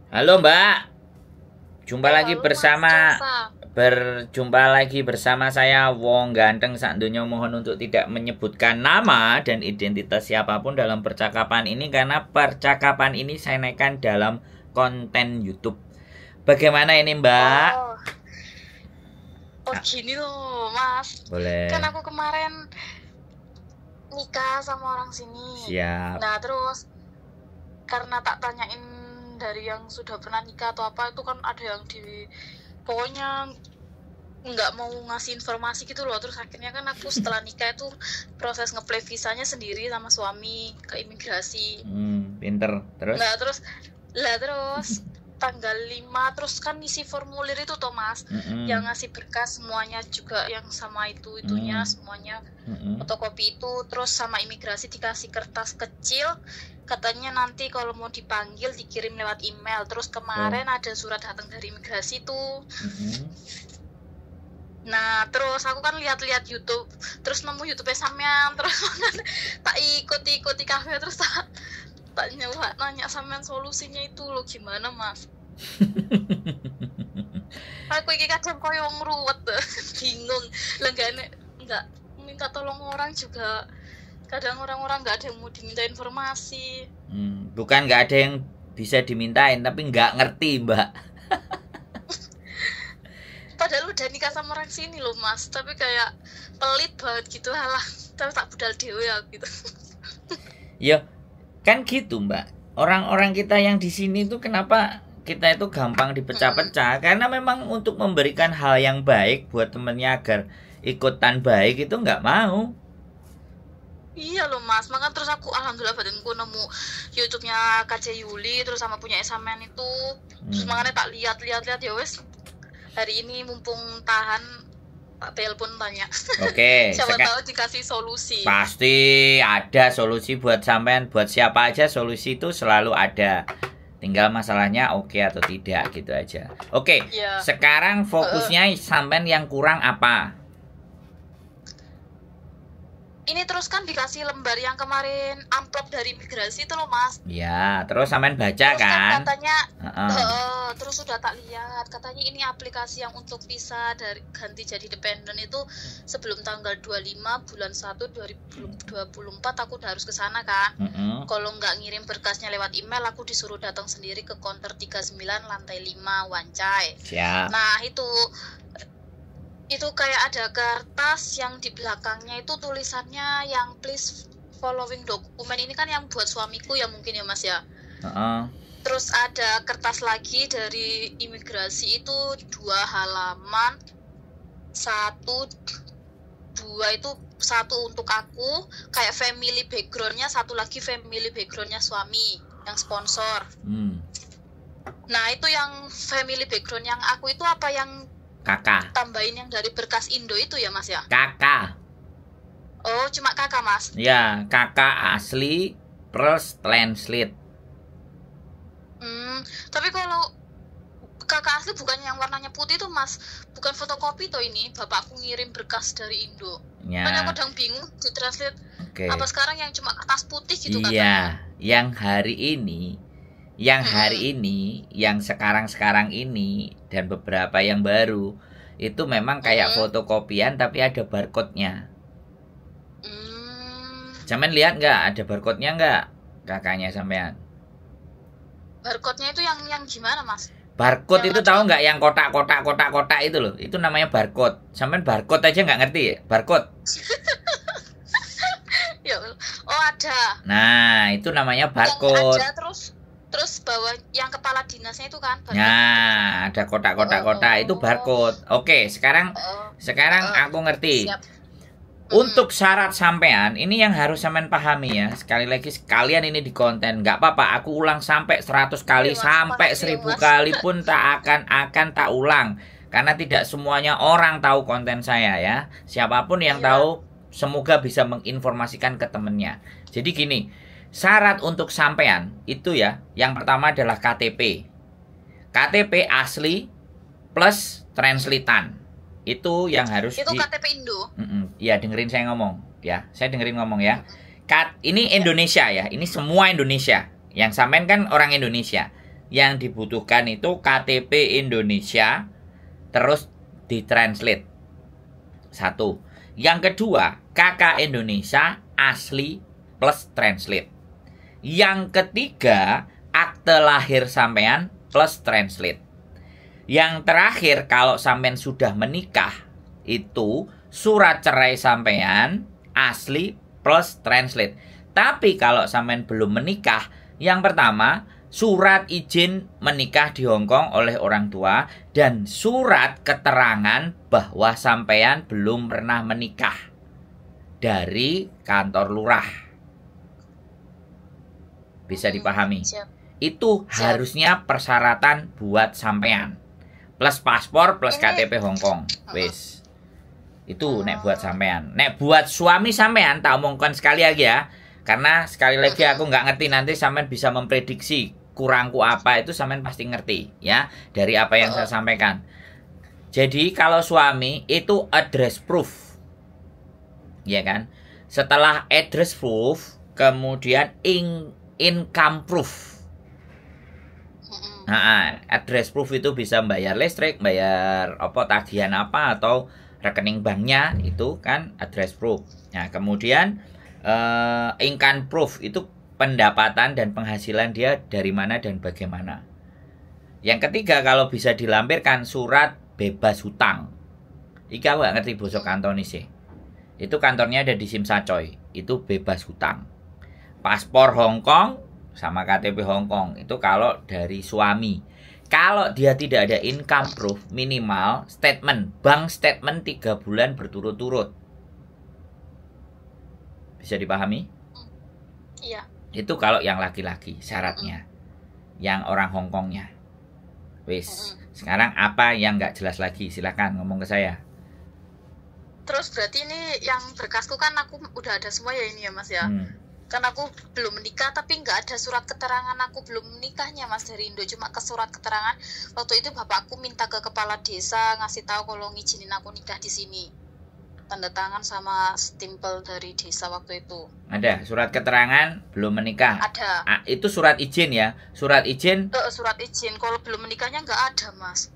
Halo Mbak, jumpa lagi Halo Mas bersama Jasa. saya Wong Ganteng sak donya. Mohon untuk tidak menyebutkan nama dan identitas siapapun dalam percakapan ini karena percakapan ini saya naikkan dalam konten YouTube. Bagaimana ini Mbak? Oh, Ah, gini loh Mas. Kan boleh. aku kemarin nikah sama orang sini. Siap. Nah terus karena tak tanyain dari yang sudah pernah nikah atau apa itu kan ada yang pokoknya nggak mau ngasih informasi gitu loh. Terus akhirnya kan aku setelah nikah itu proses ngeplay visanya sendiri sama suami ke imigrasi. Pinter. Terus? Nah terus tanggal 5 terus kan ngisi formulir itu toh Mas, yang Mm-mm. ngasih berkas semuanya juga yang sama itunya Mm. semuanya Mm-mm. fotokopi itu, terus sama imigrasi dikasih kertas kecil katanya nanti kalau mau dipanggil dikirim lewat email. Terus Oh. kemarin ada surat datang dari imigrasi tuh. Mm-mm. Nah terus aku kan lihat-lihat YouTube, terus nemu YouTube sampean, terus tak ikut kafe, terus tak nanya sampean solusinya itu lo gimana Mas. Aku iki kadang koyo ngruwet bingung lenggane nggak minta tolong orang juga, kadang orang-orang nggak ada yang mau diminta informasi, Bukan nggak ada yang bisa dimintain, tapi nggak ngerti Mbak. padahal udah nikah sama orang sini loh Mas, tapi kayak pelit banget gitu, halah tapi tak budal dewe ya gitu. Ya, kan gitu Mbak. Orang-orang kita yang di sini tuh kenapa kita itu gampang dipecah-pecah? Karena memang untuk memberikan hal yang baik buat temennya agar ikutan baik itu nggak mau. Iya loh Mas, makanya terus aku alhamdulillah batinku nemu YouTube-nya KC Yuli terus sama punya Esamen itu. Terus Hmm. makanya tak lihat ya wes, hari ini mumpung tahan tak telepon tanya. Oke, Siapa tahu dikasih solusi. pasti ada solusi buat sampean, buat siapa aja solusi itu selalu ada. Tinggal masalahnya oke atau tidak gitu aja. Oke, Iya. sekarang fokusnya sampean yang kurang apa? Ini terus kan dikasih lembar yang kemarin amplop dari imigrasi itu loh Mas. Ya, terus sampean baca Terus kan kan? katanya Heeh. terus sudah tak lihat, katanya ini aplikasi yang untuk visa dari ganti jadi dependent itu sebelum tanggal 25 bulan 1 2024 aku udah harus ke sana kan. Heeh. Kalau nggak ngirim berkasnya lewat email, aku disuruh datang sendiri ke counter 39 lantai 5 Wancai. Siap. Nah itu kayak ada kertas yang di belakangnya itu tulisannya yang please following dokumen, ini kan yang buat suamiku ya mungkin ya Mas ya. Heeh. Terus ada kertas lagi dari imigrasi itu 2 halaman, satu dua itu, satu untuk aku kayak family backgroundnya, satu lagi family backgroundnya suami yang sponsor. Hmm. Nah itu yang family background yang aku itu apa yang Kakak. tambahin yang dari berkas Indo itu ya Mas ya? Kakak. Oh cuma kakak Mas. Ya, kakak asli plus translate. Tapi kalau kakak asli bukannya yang warnanya putih tuh Mas, bukan fotokopi toh, ini bapakku ngirim berkas dari Indo. Makanya aku Ya, kadang bingung di translate oke. apa sekarang yang cuma kertas putih gitu katanya. Iya, yang hari ini, yang sekarang-sekarang ini dan beberapa yang baru itu memang kayak fotokopian tapi ada barcode-nya. Sampean lihat nggak ada barcode-nya nggak? Kakaknya sampean. Barcode-nya itu yang gimana Mas? Barcode Yang itu ada- tahu nggak yang kotak-kotak itu loh. Itu namanya barcode. Sampean barcode aja nggak ngerti ya? Barcode. Ya, oh ada. Nah, itu namanya Yang barcode. ada terus bawah yang kepala dinasnya itu kan barcode. Nah, ada kotak-kotak itu barcode. Oke, sekarang aku ngerti. Siap. Untuk syarat sampean, ini yang harus sampean pahami ya. Sekali lagi sekalian ini di konten. Nggak apa-apa, aku ulang sampai 100 kali, Iya, Mas. sampai Makasih, 1000 Mas. kali pun akan tak ulang. Karena tidak semuanya orang tahu konten saya ya. Siapapun yang Iya. tahu, semoga bisa menginformasikan ke temennya. Jadi gini, syarat untuk sampean itu ya, yang pertama adalah KTP. KTP asli plus translatean. Itu yang harus Itu KTP Indo. Ya, dengerin saya ngomong ya. Saya dengerin ngomong ya. Ini Indonesia ya. Ini semua Indonesia. Yang sampean kan orang Indonesia. yang dibutuhkan itu KTP Indonesia terus ditranslate. Satu. Yang kedua, KK Indonesia asli plus translate. Yang ketiga, akte lahir sampean plus translate. Yang terakhir, kalau sampean sudah menikah, itu surat cerai sampean asli plus translate. Tapi kalau sampean belum menikah, yang pertama, surat izin menikah di Hong Kong oleh orang tua dan surat keterangan bahwa sampean belum pernah menikah dari kantor lurah. Bisa dipahami? Siap. Itu harusnya persyaratan buat sampean. Plus paspor plus KTP Hong Kong. Wis. Itu nek buat sampean. Nek buat suami sampean tak omongkan sekali lagi ya. Karena sekali lagi aku nggak ngerti, nanti sampean bisa memprediksi kurangku apa, itu sampean pasti ngerti ya dari apa yang saya sampaikan. Jadi kalau suami itu address proof, ya kan? Setelah address proof, kemudian income proof. Nah, address proof itu bisa bayar listrik, bayar apa tagihan apa atau rekening banknya, itu kan address proof. Nah, kemudian income proof itu pendapatan dan penghasilan dia dari mana dan bagaimana. Yang ketiga, kalau bisa dilampirkan surat bebas hutang. Iki aku gak ngerti bosok Kantonis. Itu kantornya ada di Simsacoy. Itu bebas hutang. Paspor Hong Kong sama KTP Hong Kong itu kalau dari suami. Kalau dia tidak ada income proof, minimal statement, bank statement 3 bulan berturut-turut. Bisa dipahami? Iya. Itu kalau yang laki-laki syaratnya. Yang orang Hong Kongnya. Wis. Sekarang apa yang nggak jelas lagi? Silakan ngomong ke saya. Terus berarti ini yang berkasku kan aku udah ada semua ya ini ya Mas ya. Kan aku belum menikah tapi nggak ada surat keterangan aku belum menikahnya Mas dari Indo, cuma ke surat keterangan waktu itu bapakku minta ke kepala desa ngasih tahu kalau ngizinin aku nikah di sini. Tanda tangan sama stempel dari desa waktu itu. Ada surat keterangan belum menikah. Ada. Itu surat izin ya. Surat izin. Surat izin. Kalau belum menikahnya nggak ada Mas.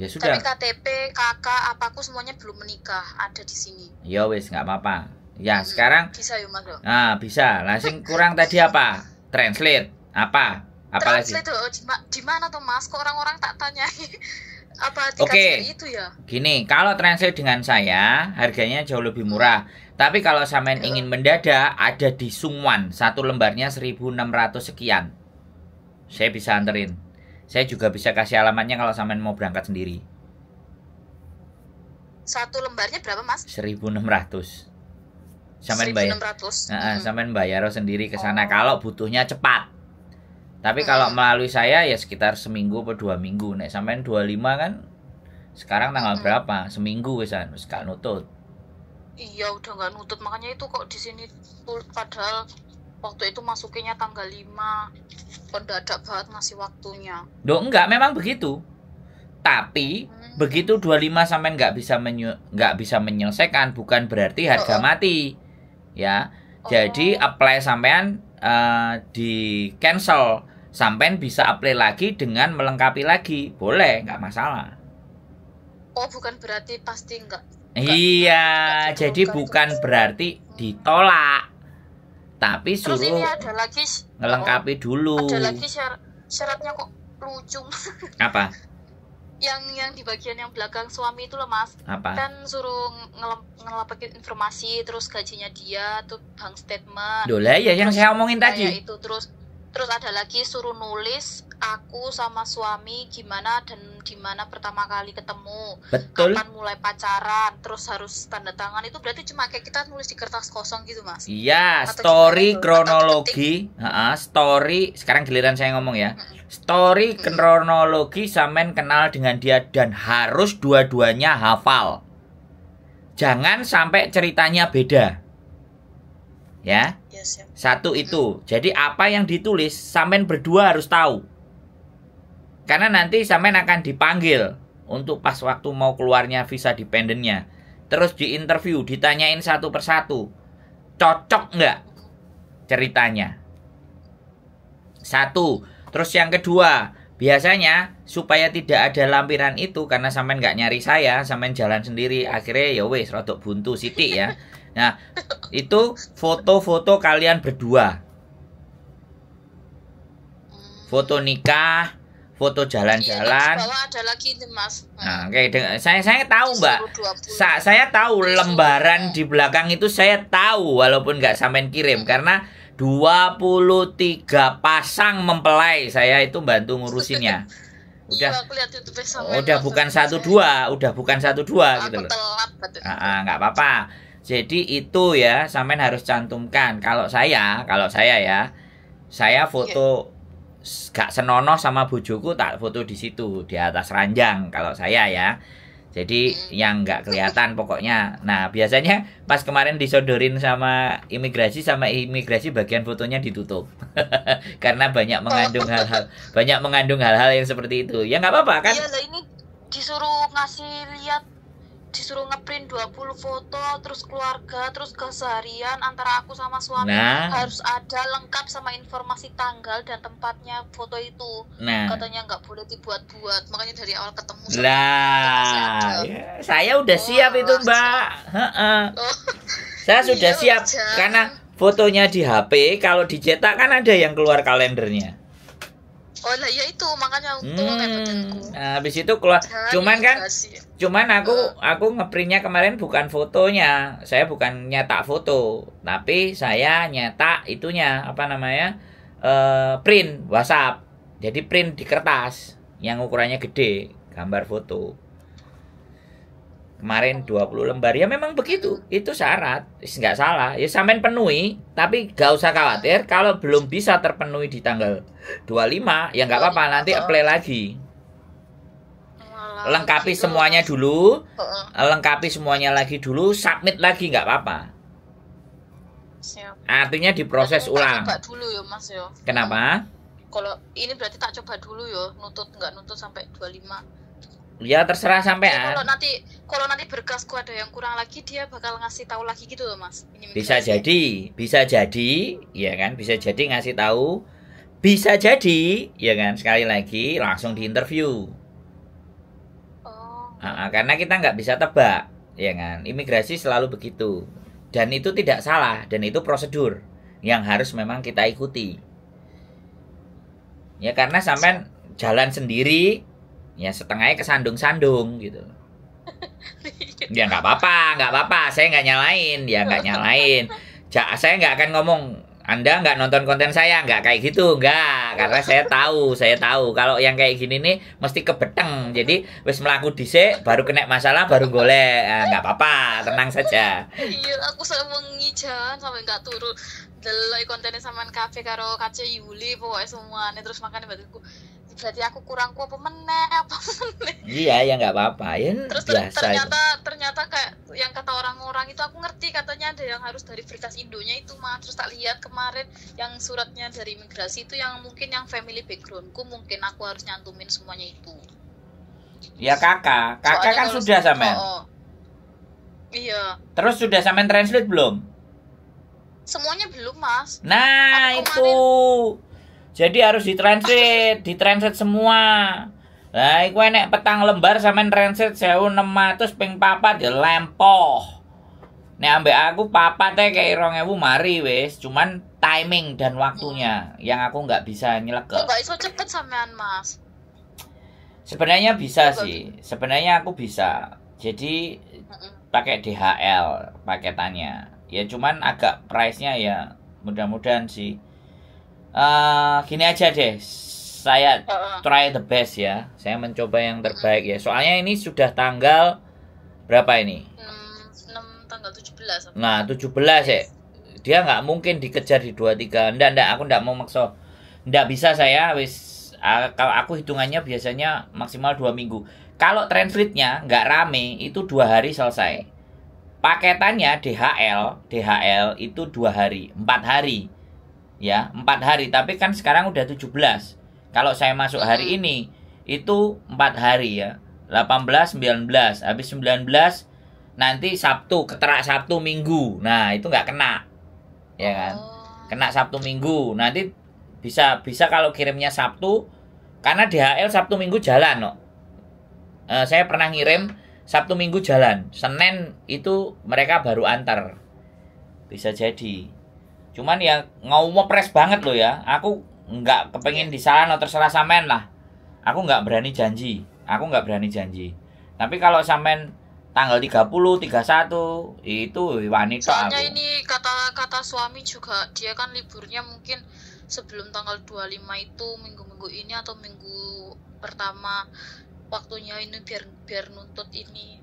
Ya sudah. Tapi KTP, KK, apaku semuanya belum menikah. Ada di sini. Ya wis nggak apa-apa. Ya sekarang. Bisa ya Mas. Nah bisa. Langsung kurang tadi apa? Translate. Apa? Apa Translate lagi? Di mana tuh Mas? Kok orang-orang tak tanyai. Apa Oke. itu ya? Gini, kalau translate dengan saya harganya jauh lebih murah. Tapi kalau sampean ingin mendadak, ada di Sungwan, satu lembarnya 1.600 sekian. Saya bisa anterin. Saya juga bisa kasih alamatnya kalau sampean mau berangkat sendiri. Satu lembarnya berapa Mas? 1.600. Sampean bayar. 1.600. Sampean bayar sendiri ke sana kalau butuhnya cepat. Tapi kalau melalui saya ya sekitar seminggu atau 2 minggu. Nek sampean 25 kan sekarang tanggal berapa? Seminggu wisan, wis gak nutut. Iya, udah nggak nutut. Makanya itu kok di sini padahal waktu itu masukinnya tanggal 5. Pendadak banget ngasih waktunya. Loh enggak, memang begitu. Tapi begitu 25 sampean nggak bisa menyelesaikan bukan berarti harga mati. Ya. Jadi apply sampean di cancel. Sampean bisa apply lagi dengan melengkapi lagi. Boleh, nggak masalah. Oh, bukan berarti pasti enggak. Iya, jadi bukan berarti ditolak. Tapi suruh terus ini ada lagi ngelengkapi dulu. Ada lagi syaratnya kok lucu. Apa? Yang di bagian yang belakang suami itu loh Mas. Apa? Kan suruh ngelapakin informasi, terus gajinya dia, tuh bank statement. Loh lah ya yang saya omongin tadi. Itu terus ada lagi suruh nulis aku sama suami gimana dan di mana pertama kali ketemu. Betul. Kapan mulai pacaran, terus harus tanda tangan. Itu berarti cuma kayak kita nulis di kertas kosong gitu Mas. Iya, Atau story gimana itu? kronologi, story sekarang giliran saya ngomong ya. Story kronologi sampean kenal dengan dia dan harus dua-duanya hafal. Jangan sampai ceritanya beda. Ya. Yes, ya. Satu itu. Jadi apa yang ditulis sampean berdua harus tahu. Karena nanti sampean akan dipanggil untuk pas waktu mau keluarnya visa dependennya. Terus diinterview, ditanyain satu persatu. Cocok nggak ceritanya? Satu. Terus yang kedua, biasanya supaya tidak ada lampiran itu karena sampean nggak nyari saya, sampean jalan sendiri, akhirnya ya wes rodok buntu sithik ya. Nah, itu foto-foto kalian berdua. Foto nikah, foto jalan-jalan. Di bawah ada lagi nih, Mas. Nah, saya tahu, Mbak. Disuruh 20. Saya tahu lembaran di belakang itu saya tahu walaupun nggak sampean kirim karena 23 pasang mempelai saya itu bantu ngurusinnya. Iya, aku lihat YouTube sama Udah bukan 1-2, udah bukan 1-2 gitu loh. telat betul. Nggak apa-apa. Jadi itu ya, sampean harus cantumkan. Kalau saya ya, saya foto gak senonoh sama bojoku tak foto di situ di atas ranjang kalau saya ya. Jadi yang nggak kelihatan pokoknya. Nah biasanya pas kemarin disodorin sama imigrasi bagian fotonya ditutup karena banyak mengandung hal-hal yang seperti itu. Ya nggak apa-apa kan? Iya lah, ini disuruh ngeprint 20 foto, terus keluarga, terus keseharian antara aku sama suami harus ada lengkap sama informasi tanggal dan tempatnya foto itu. Katanya nggak boleh dibuat-buat, makanya dari awal ketemu saya udah siap itu, Mbak. Saya sudah siap karena fotonya di HP, kalau dicetak kan ada yang keluar kalendernya. Oh lah ya itu makanya habis itu keluar. Cuman aku ngeprintnya kemarin bukan fotonya. Saya bukan nyetak foto, tapi saya nyetak itunya print WhatsApp. Jadi print di kertas yang ukurannya gede, gambar foto. Kemarin 20 lembar. Ya memang begitu. Itu syarat. Nggak salah. Ya sampean penuhi, tapi gak usah khawatir kalau belum bisa terpenuhi di tanggal 25, ya nggak apa-apa, nanti apply lagi. Lengkapi semuanya dulu. Lengkapi semuanya lagi dulu, submit lagi nggak apa-apa. Artinya diproses ulang. Coba dulu ya, Mas ya. Kenapa? Kalau ini berarti tak coba dulu ya, nggak nutut sampai 25. Ya terserah sampean. Kalau nanti berkasku ada yang kurang lagi, dia bakal ngasih tahu lagi gitu loh, Mas. Bisa jadi, ya kan? Bisa jadi ngasih tahu, bisa jadi, ya kan? Sekali lagi langsung diinterview. Karena kita nggak bisa tebak, ya kan? Imigrasi selalu begitu, dan itu tidak salah, dan itu prosedur yang harus memang kita ikuti. Ya karena sampean jalan sendiri. Ya setengahnya kesandung-sandung gitu. Ya nggak apa-apa, saya nggak nyalain. Saya nggak akan ngomong Anda nggak nonton konten saya, nggak kayak gitu, nggak. Karena saya tahu kalau yang kayak gini nih mesti kebeteng. Jadi wis melaku dhisik, baru kena masalah, baru golek. Nggak apa-apa, tenang saja. Iya, aku wengi jalan sampai nggak turu. Delok kontennya sampean kafe karo kace Yuli pokoknya semuanya, terus makanya berarti aku kurang apa meneh. Iya ya nggak apa-apa ya. Terus biasa ternyata kayak yang kata orang-orang itu, aku ngerti katanya ada yang harus dari berkas Indonya itu mah. Terus tak lihat kemarin yang suratnya dari imigrasi itu yang mungkin yang family backgroundku, mungkin aku harus nyantumin semuanya itu. Ya kakak kan sudah sampean. Iya. Terus sudah sampean translate belum? Semuanya belum, Mas. Nah itu. Jadi harus ditranslate semua. Lah iku enek petang lembar sampean translate 1600 ping 4 ya lempoh. Nek ambek aku papat kayak 2000 mari wis, cuman timing dan waktunya yang aku nggak bisa nyeleke. Enggak iso cepet sampean, Mas. Sebenarnya bisa sih. Sebenarnya aku bisa. Jadi pakai DHL paketannya. Ya cuman agak price-nya ya mudah-mudahan sih. Gini aja deh, saya try the best ya. Saya mencoba yang terbaik ya. Soalnya ini sudah tanggal berapa ini? 6 tanggal 17. Nah 17 ya. Dia nggak mungkin dikejar di 23. Nggak, aku nggak mau maksa. Nggak bisa saya kalau aku hitungannya biasanya maksimal 2 minggu. Kalau translate-nya nggak rame itu 2 hari selesai. Paketannya DHL itu 2 hari, 4 hari. Ya, 4 hari, tapi kan sekarang udah 17. Kalau saya masuk hari ini itu 4 hari ya. 18, 19, habis 19 nanti Sabtu, keterak Sabtu Minggu. Nah, itu nggak kena. Ya kan? Kena Sabtu Minggu. Nanti Bisa kalau kirimnya Sabtu, karena DHL Sabtu Minggu jalan, no. Saya pernah ngirim Sabtu Minggu jalan, Senin itu mereka baru antar. Bisa jadi. Cuman ya ngepres banget loh ya. Aku nggak kepengen disalah, no, terserah sampean lah. Aku nggak berani janji. Tapi kalau sampean tanggal 30, 31 itu wanita. Soalnya aku. ini kata suami juga, dia kan liburnya mungkin sebelum tanggal 25 itu minggu-minggu ini atau minggu pertama waktunya ini biar nuntut ini.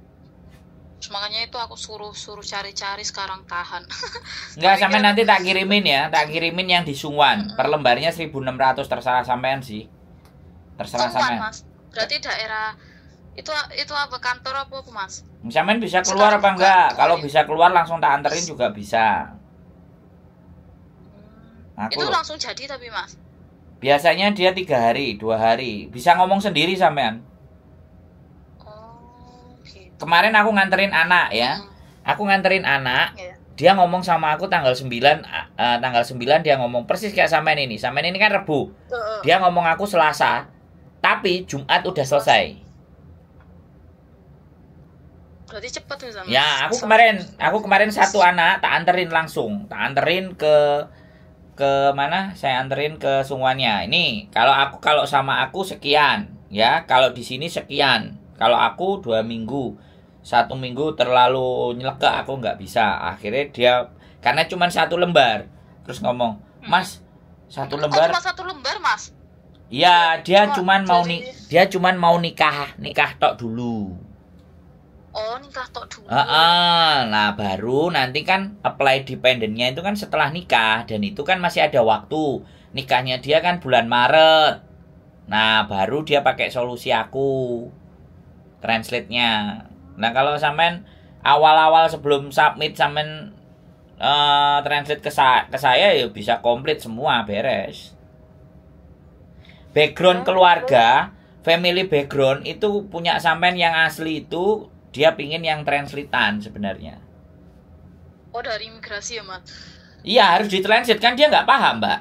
Terus makanya itu aku suruh cari-cari sekarang tahan. Enggak, sampean nanti tak kirimin yang di Sungwan. Per lembarnya 1.600, terserah sampean sih. Terserah sampean. Mas. Berarti daerah itu apa, kantor apa Mas? Sampean bisa keluar apa enggak? Kalau bisa keluar langsung tak anterin juga bisa. Itu langsung jadi tapi Mas. Biasanya dia 3 hari, 2 hari. Bisa ngomong sendiri sampean. Gitu. Kemarin aku nganterin anak ya. Aku nganterin anak. Yeah. Dia ngomong sama aku tanggal 9 dia ngomong persis kayak sampean ini. Sampean ini kan Rebu. Dia ngomong aku Selasa. Tapi Jumat udah selesai. Berarti cepet tuh sama. Ya, aku kemarin satu anak tak anterin langsung. Tak anterin ke mana? Saya anterin ke Sungwannya. Ini kalau sama aku sekian, ya. Kalau di sini sekian. Kalau aku 2 minggu. 1 minggu terlalu nyelekek, aku nggak bisa. Akhirnya dia karena cuma 1 lembar. Terus ngomong, "Mas, 1 lembar." Cuma 1 lembar, Mas. Iya, dia cuman mau nikah tok dulu. Oh, nikah tok dulu. Nah, baru nanti kan apply dependennya itu kan setelah nikah, dan itu kan masih ada waktu. Nikahnya dia kan bulan Maret. Nah, baru dia pakai solusi aku. Translate-nya. Nah, kalau sampean awal-awal sebelum submit sampean translate ke saya ya bisa komplit semua, beres. Background keluarga, family background itu punya sampean yang asli itu dia pingin yang translatean sebenarnya. Oh, dari imigrasi ya, Mas? Iya, harus ditranslate kan dia nggak paham, Mbak.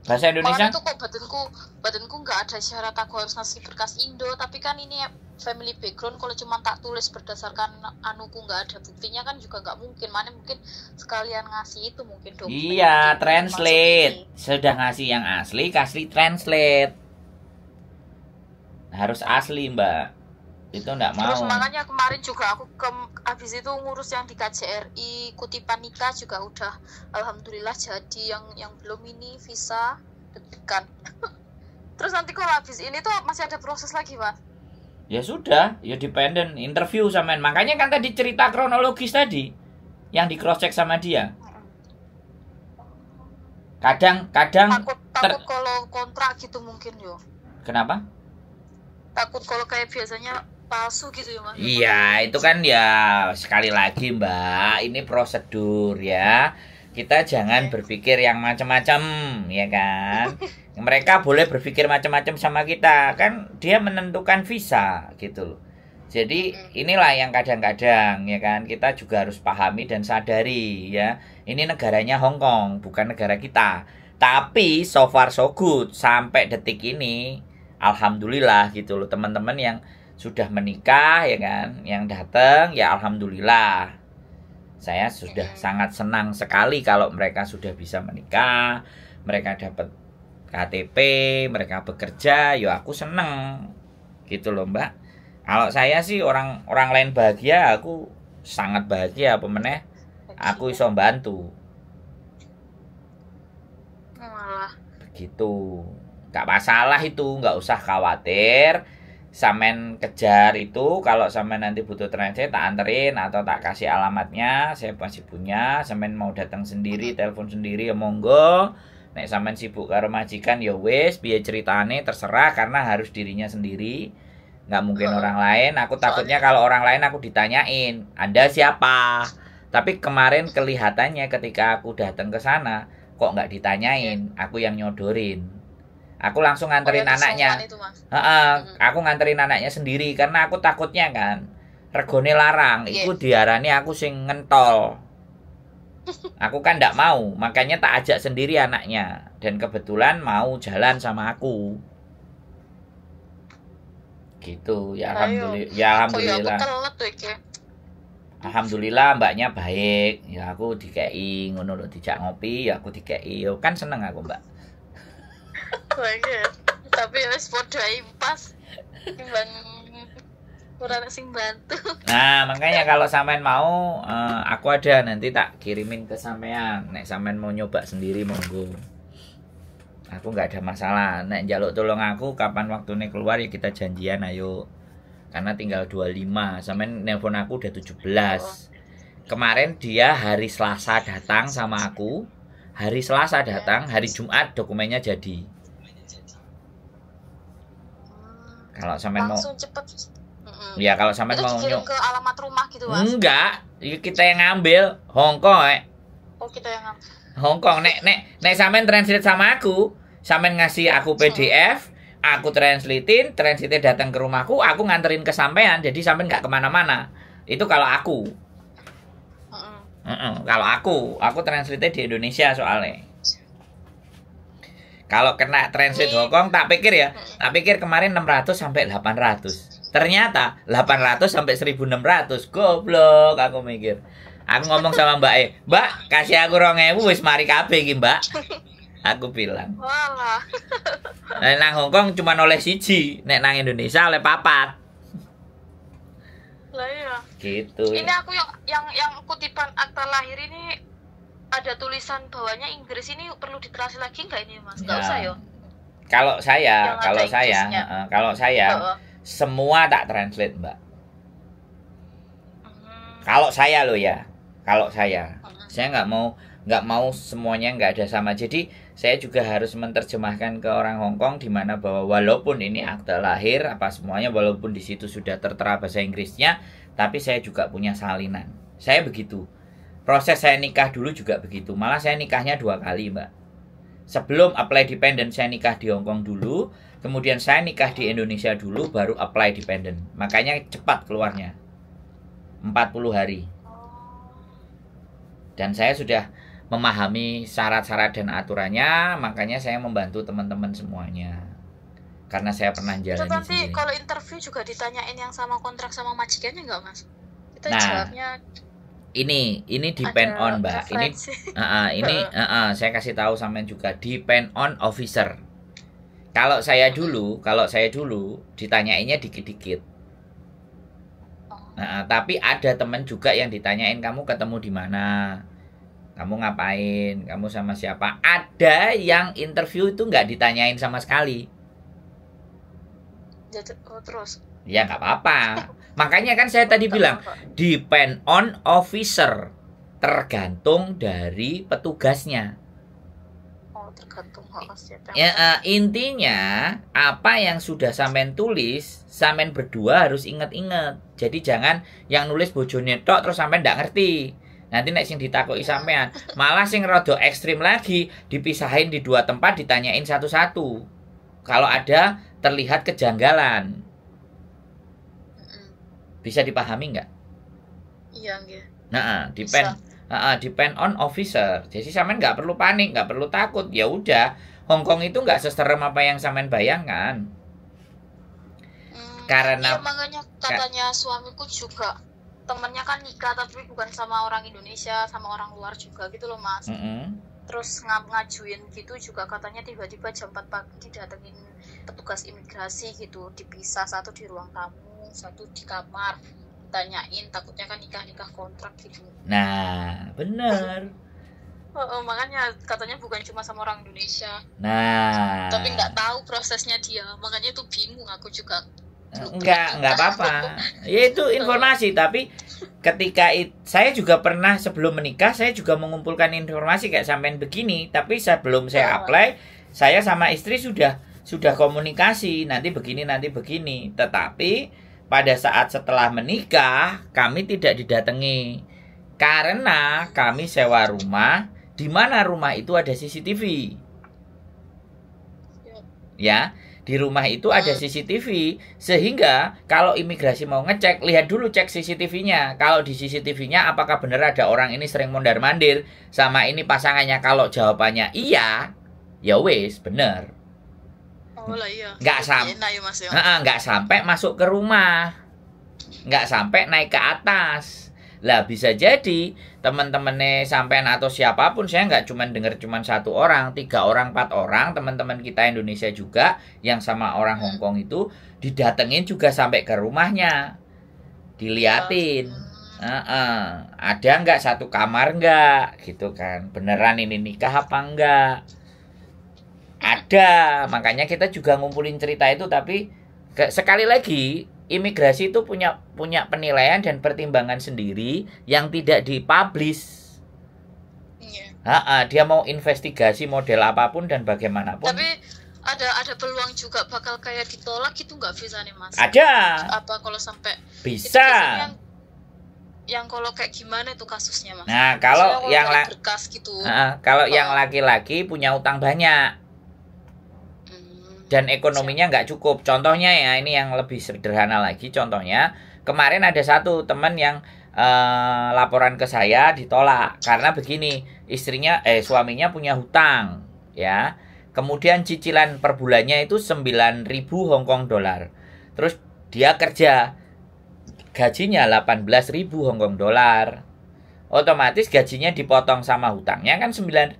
Bahasa Indonesia. Makanya tuh kok badanku nggak ada syarat aku harus ngasih berkas Indo, tapi kan ini family background kalau cuma tak tulis berdasarkan anuku nggak ada buktinya kan juga nggak mungkin. Mana mungkin sekalian ngasih itu mungkin dokumen. Iya, translate. Sudah ngasih yang asli, kasih translate. Harus asli, Mbak. Itu enggak mau. Terus makanya kemarin juga aku habis itu ngurus yang di KJRI kutipan nikah juga udah alhamdulillah jadi, yang belum ini visa deg-degan. Terus nanti kalau habis ini tuh masih ada proses lagi, Mas? Ya sudah, ya dependent interview sampean. Makanya kan tadi cerita kronologis tadi yang di cross check sama dia. Kadang takut kalau kontrak gitu mungkin yo. Kenapa? Takut kalau kayak biasanya palsu gitu ya, Mas. Iya, itu kan ya sekali lagi, Mbak, ini prosedur ya. Kita jangan berpikir yang macam-macam, ya kan? Mereka boleh berpikir macam-macam sama kita, kan dia menentukan visa gitu loh. Jadi inilah yang kadang-kadang ya kan kita juga harus pahami dan sadari ya. Ini negaranya Hong Kong, bukan negara kita. Tapi so far so good sampai detik ini alhamdulillah gitu loh, teman-teman yang sudah menikah ya kan, yang datang ya alhamdulillah. Saya sudah sangat senang sekali kalau mereka sudah bisa menikah, mereka dapat KTP, mereka bekerja, ya aku seneng gitu loh, Mbak. Kalau saya sih orang lain bahagia, aku sangat bahagia, apa meneh aku iso bantu. Begitu. Gak masalah itu, gak usah khawatir. Samen kejar itu, kalau samen nanti butuh translate tak anterin atau tak kasih alamatnya, saya masih punya. Samen mau datang sendiri, telepon sendiri ya monggo. Nek samen sibuk karo majikan ya wis, piye ceritane terserah, karena harus dirinya sendiri. Nggak mungkin orang lain. Aku takutnya kalau orang lain aku ditanyain, Anda siapa? Tapi kemarin kelihatannya ketika aku datang ke sana kok nggak ditanyain, aku yang nyodorin. Aku langsung nganterin anaknya. Aku nganterin anaknya sendiri karena aku takutnya kan regone larang. Iku diarani aku sing ngentol. Aku kan ndak mau, makanya tak ajak sendiri anaknya. Dan kebetulan mau jalan sama aku. Gitu, ya Ayo. alhamdulillah. Ya Kok ya aku alhamdulillah. telat tuh iki. Alhamdulillah mbaknya baik. Ya aku dikei ngono lho, dijak ngopi, ya aku dikei. Yo kan seneng aku, Mbak. Banget. Tapi ya wis padha ae pas timbang ora ana sing bantu. Nah, makanya kalau sampean mau, aku ada nanti tak kirimin ke sampean. Nek sampean mau nyoba sendiri monggo. Aku nggak ada masalah. Nek njaluk tolong aku kapan waktunya keluar ya kita janjian ayo. Karena tinggal 25. Sampean nelpon aku udah 17. Kemarin dia hari Selasa datang sama aku. Hari Selasa datang, hari Jumat dokumennya jadi. Kalau sampean mau, Langsung cepet. ya kalau sampean Itu mau dikirim ke alamat rumah gitu, Mas. enggak, ya kita yang ngambil Hongkong, Oh, kita yang ngambil. Hongkong. Nek sampean translate sama aku, sampean ngasih aku PDF, aku translatein, translate datang ke rumahku, aku nganterin ke sampean, jadi sampean nggak kemana-mana. Itu kalau aku. Kalau aku translate di Indonesia soalnya. Kalau kena translate Hongkong, tak pikir kemarin 600 sampai 800. Ternyata 800 sampai 1600. Goblok aku mikir. Aku ngomong sama Mbak, kasih aku 2000 wis mari kabeh iki, Mbak. Aku bilang. Walah. Nek nang Hongkong cuma oleh siji, nek nang Indonesia oleh papat. Lah iya. Gitu. Ini aku yang kutipan akta lahir ini ada tulisan bawahnya Inggris, ini perlu ditranslate lagi nggak ini, Mas? Nggak usah ya. Kalau saya, Yang ada Inggrisnya. kalau saya semua tak translate, Mbak. Kalau saya loh ya, kalau saya nggak mau semuanya nggak ada sama. Jadi saya juga harus menerjemahkan ke orang Hongkong di mana bahwa walaupun ini akta lahir apa semuanya, walaupun di situ sudah tertera bahasa Inggrisnya, tapi saya juga punya salinan. Saya begitu. Proses saya nikah dulu juga begitu. Malah saya nikahnya 2 kali, Mbak. Sebelum apply dependent saya nikah di Hongkong dulu, kemudian saya nikah di Indonesia dulu, baru apply dependent. Makanya cepat keluarnya. 40 hari. Dan saya sudah memahami syarat-syarat dan aturannya, makanya saya membantu teman-teman semuanya. Karena saya pernah Itu jalani nanti sendiri. kalau interview juga ditanyain yang sama kontrak sama majikannya nggak, Mas? Kita Nah, jawabnya Ini depend ada on, Mbak. referensi. Saya kasih tahu sampean juga depend on officer. Kalau saya dulu ditanyainnya dikit-dikit. Tapi ada teman juga yang ditanyain kamu ketemu di mana, kamu ngapain, kamu sama siapa. Ada yang interview itu nggak ditanyain sama sekali. Terus Ya nggak apa-apa. Makanya kan saya tadi bilang depend on officer, tergantung dari petugasnya. tergantung siapa Ya, intinya apa yang sudah sampean tulis, sampean berdua harus inget-inget. Jadi jangan yang nulis bojone tok terus sampean ndak ngerti. Nanti nek sing ditakoki sampean, malah sing rada ekstrim lagi, dipisahin di 2 tempat ditanyain satu-satu. Kalau ada terlihat kejanggalan. Bisa dipahami nggak? Iya, nggih. Nah, depend on officer. Jadi sampean nggak perlu panik, nggak perlu takut. Ya udah, Hongkong itu nggak seserem apa yang sampean bayangkan. Karena iya, makanya katanya suamiku juga temennya kan nikah tapi bukan sama orang Indonesia, sama orang luar juga gitu loh, Mas. Terus ngajuin gitu juga katanya tiba-tiba jam 4 pagi didatengin petugas imigrasi gitu, dipisah, satu di ruang tamu, satu di kamar, tanyain takutnya kan nikah kontrak gitu. Nah, bener. Makanya katanya bukan cuma sama orang Indonesia. Nah, tapi nggak tahu prosesnya dia, makanya itu bingung aku juga. Enggak apa-apa. Ya itu informasi, tapi ketika saya juga pernah sebelum menikah, saya juga mengumpulkan informasi kayak sampean begini, tapi sebelum saya apply, saya sama istri sudah komunikasi, nanti begini. Tetapi pada saat setelah menikah, kami tidak didatangi. Karena kami sewa rumah, di mana rumah itu ada CCTV. Ya. di rumah itu ada CCTV, sehingga kalau imigrasi mau ngecek, lihat dulu cek CCTV-nya. Kalau di CCTV-nya apakah benar ada orang ini sering mondar-mandir sama ini pasangannya. Kalau jawabannya iya, ya wes bener. Oh lah iya. Nggak sampai masuk ke rumah, nggak sampai naik ke atas. Lah bisa jadi teman-temannya sampean atau siapapun, saya nggak dengar cuma 1 orang, 3 orang, 4 orang, teman-teman kita Indonesia juga yang sama orang Hong Kong itu didatengin juga sampai ke rumahnya, diliatin, ada nggak satu kamar nggak, gitu kan, beneran ini nikah apa enggak, ada, makanya kita juga ngumpulin cerita itu. Tapi sekali lagi imigrasi itu punya penilaian dan pertimbangan sendiri yang tidak dipublish. Iya. Dia mau investigasi model apapun dan bagaimanapun. Tapi ada peluang juga bakal kayak ditolak itu nggak bisa nih Mas? Ada. Apa kalau sampai bisa? Yang kalau kayak gimana itu kasusnya Mas? Nah kalau yang berkas gitu. Kalau yang laki-laki punya utang banyak. Dan ekonominya nggak cukup. Contohnya ya, ini yang lebih sederhana lagi. Contohnya, kemarin ada satu teman yang laporan ke saya ditolak. Karena begini, suaminya punya hutang. Ya, kemudian cicilan per bulannya itu 9.000 Hong Kong dollar. Terus dia kerja, gajinya 18.000 Hong Kong dollar. Otomatis gajinya dipotong sama hutangnya kan 9.000.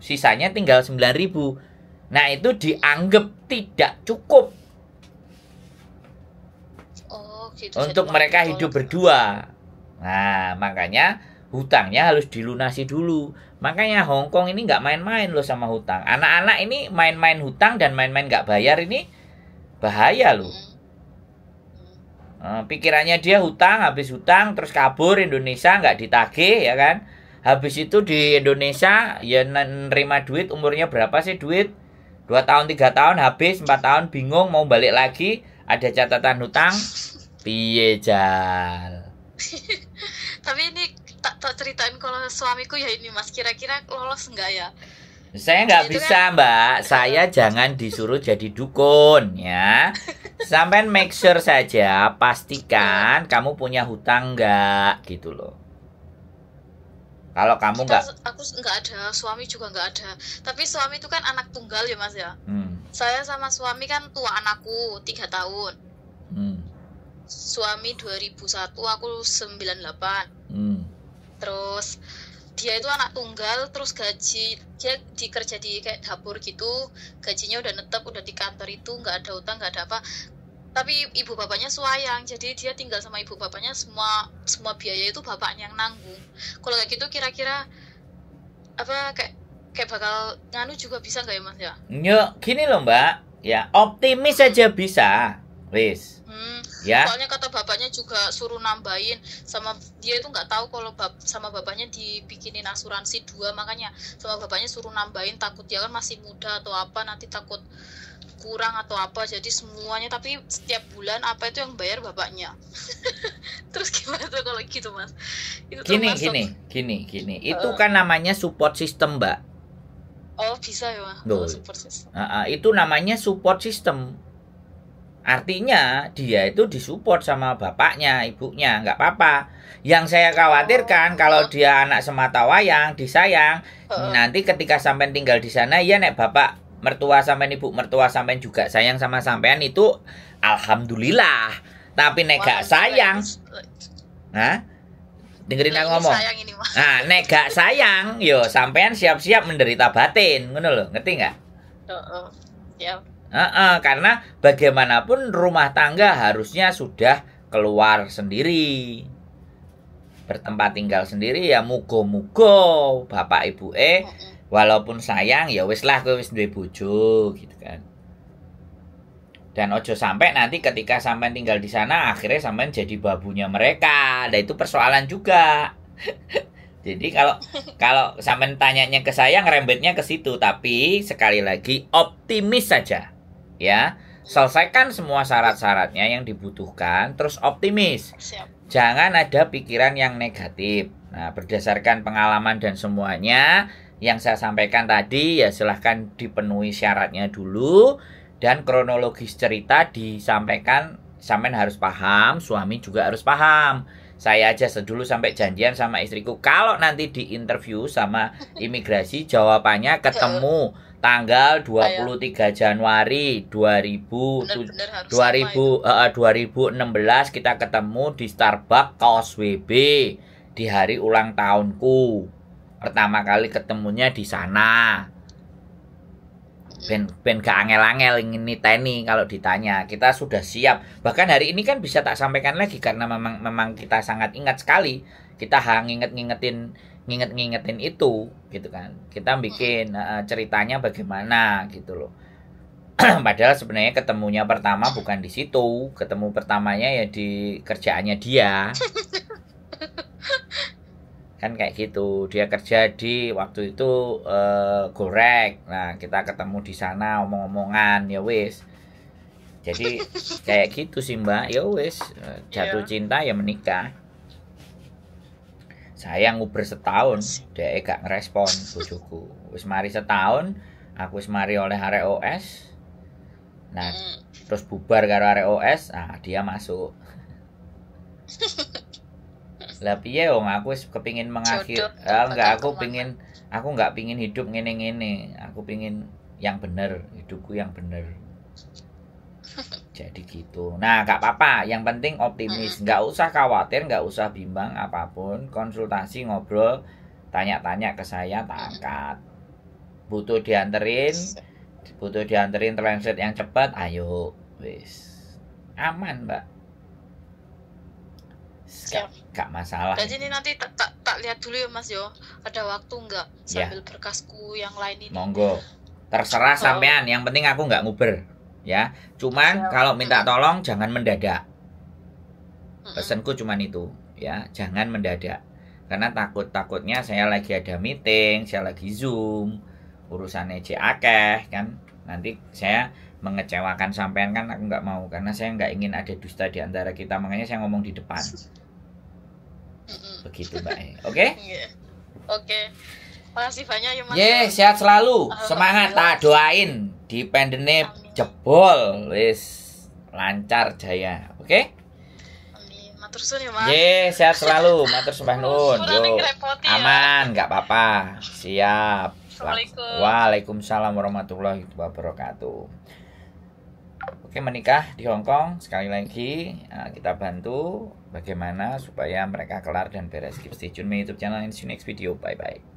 Sisanya tinggal 9.000. Nah itu dianggap tidak cukup gitu, untuk mereka hidup berdua. Nah makanya hutangnya harus dilunasi dulu. Makanya Hong Kong ini nggak main-main loh sama hutang. Anak-anak ini main-main hutang dan main-main nggak bayar, ini bahaya loh. Pikirannya dia hutang, habis hutang terus kabur Indonesia nggak ditagih ya kan. Habis itu di Indonesia ya nerima duit, umurnya berapa sih duit? 2 tahun, 3 tahun, habis 4 tahun, bingung mau balik lagi, ada catatan hutang, piye jal. Tapi ini tak ceritain kalau suamiku ya ini Mas, kira-kira lolos enggak ya? Saya nggak bisa kan, Mbak, saya jangan disuruh jadi dukun ya. Sampai make sure saja, pastikan kamu punya hutang nggak, gitu loh. Kalau kamu aku nggak ada, suami juga nggak ada. Tapi suami itu kan anak tunggal ya Mas ya. Saya sama suami kan tua anakku 3 tahun. Suami 2001, aku 98. Terus dia itu anak tunggal, terus gaji dia dikerja di kayak dapur gitu, gajinya udah netep, udah di kantor itu, nggak ada utang, nggak ada apa. Tapi ibu bapaknya sayang, jadi dia tinggal sama ibu bapaknya, semua biaya itu bapaknya yang nanggung. Kalau kayak gitu kira-kira apa kayak bakal nganu juga bisa nggak ya Mas ya? Yuk, gini loh Mbak, ya optimis aja bisa, wis. Ya. Soalnya kata bapaknya juga suruh nambahin, sama dia itu nggak tahu kalau sama bapaknya dibikinin asuransi 2, makanya sama bapaknya suruh nambahin, takut dia kan masih muda atau apa, nanti takut kurang atau apa, jadi semuanya, tapi setiap bulan apa itu yang bayar bapaknya. Terus gimana tuh kalau gitu Mas? Itu Gini. Itu kan namanya support system Mbak. Oh bisa ya Mas? Support system. Itu namanya support system. Artinya dia itu disupport sama bapaknya, ibunya, nggak apa-apa. Yang saya khawatirkan kalau dia anak semata wayang, disayang, nanti ketika sampean tinggal di sana, ya nek bapak mertua sampean, ibu mertua sampean juga sayang sama sampean, itu alhamdulillah. Tapi nek gak sayang, dengerin aku ngomong. Nah, nek gak sayang, yo sampean siap-siap menderita batin, ngono lho, ngerti nggak? Ya. Karena bagaimanapun rumah tangga harusnya sudah keluar sendiri, bertempat tinggal sendiri, ya mugo-mugo bapak ibu walaupun sayang ya wis lah, kowe wis duwe bojo gitu kan. Dan ojo sampai nanti ketika sampean tinggal di sana akhirnya sampean jadi babunya mereka. Nah itu persoalan juga. Jadi kalau sampean tanyanya ke saya, ngerembetnya ke situ. Tapi sekali lagi optimis saja. Ya, selesaikan semua syarat-syaratnya yang dibutuhkan, terus optimis. Jangan ada pikiran yang negatif. Nah, berdasarkan pengalaman dan semuanya yang saya sampaikan tadi, ya silahkan dipenuhi syaratnya dulu. Dan kronologis cerita disampaikan, sampean harus paham, suami juga harus paham. Saya aja dulu sampai janjian sama istriku, kalau nanti di interview sama imigrasi jawabannya ketemu tanggal 23 Januari 2016 kita ketemu di Starbucks Kaos WB di hari ulang tahunku. Pertama kali ketemunya di sana. Ben gak angel-angel ingin niteni kalau ditanya. Kita sudah siap. Bahkan hari ini kan bisa tak sampaikan lagi karena memang kita sangat ingat sekali. Kita ngingetin itu gitu kan. Kita bikin ceritanya bagaimana gitu loh. Padahal sebenarnya ketemunya pertama bukan di situ. Ketemu pertamanya ya di kerjaannya dia. Kan kayak gitu, dia kerja di waktu itu Gorek. Nah kita ketemu di sana omong-omongan, ya wis. Jadi kayak gitu sih mbak, ya wis, jatuh cinta ya menikah. Saya nguber setahun, dia gak ngerespon bojoku. Wis mari setahun, aku wis mari oleh arek OS. Nah terus bubar karo arek OS, nah dia masuk. Lah piye wong aku wis kepingin mengakhir aku nggak pingin hidup ngene-ngene. Aku pingin yang bener, hidupku yang bener. Jadi gitu. Nah, gak apa-apa, yang penting optimis. Nggak usah khawatir, nggak usah bimbang apapun. Konsultasi, ngobrol, tanya-tanya ke saya, tak angkat. Butuh dianterin translate yang cepat, ayo. Wis. Aman, Mbak. Gak masalah. Jadi ini nanti tak lihat dulu ya Mas yo. Ada waktu nggak sambil berkasku yang lain ini. Monggo. Terserah sampean, yang penting aku nggak nguber. Ya. Cuman kalau minta tolong jangan mendadak. Pesanku cuman itu, ya, jangan mendadak. Karena takutnya saya lagi ada meeting, saya lagi Zoom, urusannya akeh kan. Nanti saya mengecewakan sampean kan aku nggak mau, karena saya nggak ingin ada dusta di antara kita, makanya saya ngomong di depan. Begitu Mbak. Oke? Oke. Makasih banyak ya Mas. Sehat selalu. Semangat, tak doain dependene jebol wis lancar jaya. Oke? Amin. Matur suwun ya Mas. Sehat selalu. Matur sembah nuwun. Yo. Aman, nggak apa-apa. Siap. Assalamualaikum. Waalaikumsalam warahmatullahi wabarakatuh. Oke, menikah di Hong Kong sekali lagi kita bantu bagaimana supaya mereka kelar dan beres. Keep stay tune my YouTube channel and see you next video. Bye bye.